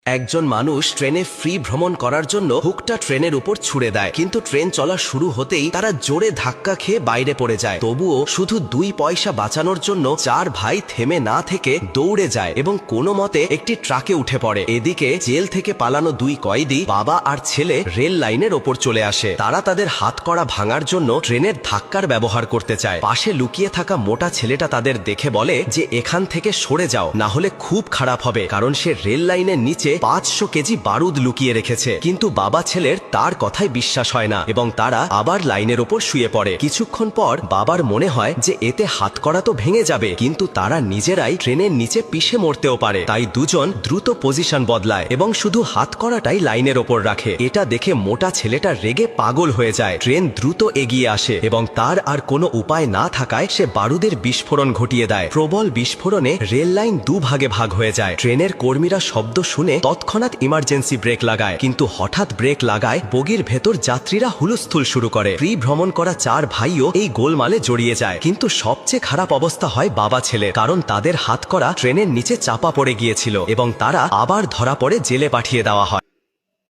একজন মানুষ ট্রেনে ফ্রি ভ্রমণ করার জন্য হুকটা ট্রেনের উপর ছুড়ে দেয়, কিন্তু ট্রেন চলা শুরু হতেই তারা জোরে ধাক্কা খেয়ে বাইরে পড়ে যায়। তবুও শুধু 2 পয়সা বাঁচানোর জন্য 4 ভাই থেমে না থেকে দৌড়ে যায় এবং কোনো মতে একটি ট্রাকে উঠে পড়ে। এদিকে জেল থেকে পালানো 2 কয়েদি বাবা আর ছেলে রেল লাইনের ওপর চলে আসে। তারা তাদের হাতকড়া ভাঙার জন্য ট্রেনের ধাক্কার ব্যবহার করতে চায়। পাশে লুকিয়ে থাকা মোটা ছেলেটা তাদের দেখে বলে যে এখান থেকে সরে যাও, না হলে খুব খারাপ হবে, কারণ সে রেল লাইনের নিচে 500 কেজি বারুদ লুকিয়ে রেখেছে। কিন্তু বাবা ছেলের তার কথায় বিশ্বাস হয় না এবং তারা আবার লাইনের ওপর শুয়ে পড়ে। কিছুক্ষণ পর বাবার মনে হয় যে এতে হাতকড়া তো ভেঙে যাবে, কিন্তু তারা নিজেরাই ট্রেনের নিচে পিষে মরতেও পারে। তাই দুজন দ্রুত পজিশন বদলায় এবং শুধু হাতকড়াটাই লাইনের ওপর রাখে। এটা দেখে মোটা ছেলেটা রেগে পাগল হয়ে যায়। ট্রেন দ্রুত এগিয়ে আসে এবং তার আর কোনো উপায় না থাকায় সে বারুদের বিস্ফোরণ ঘটিয়ে দেয়। প্রবল বিস্ফোরণে রেল লাইন 2 ভাগে ভাগ হয়ে যায়। ট্রেনের কর্মীরা শব্দ শুনে তৎক্ষণাৎ ইমার্জেন্সি ব্রেক লাগায়, কিন্তু হঠাৎ ব্রেক লাগায় বগির ভেতর যাত্রীরা হুলস্থুল শুরু করে। ফ্রি ভ্রমণ করা 4 ভাইও এই গোলমালে জড়িয়ে যায়। কিন্তু সবচেয়ে খারাপ অবস্থা হয় বাবা ছেলের, কারণ তাদের হাতকড়া ট্রেনের নিচে চাপা পড়ে গিয়েছিল এবং তারা আবার ধরা পড়ে জেলে পাঠিয়ে দেওয়া হয়।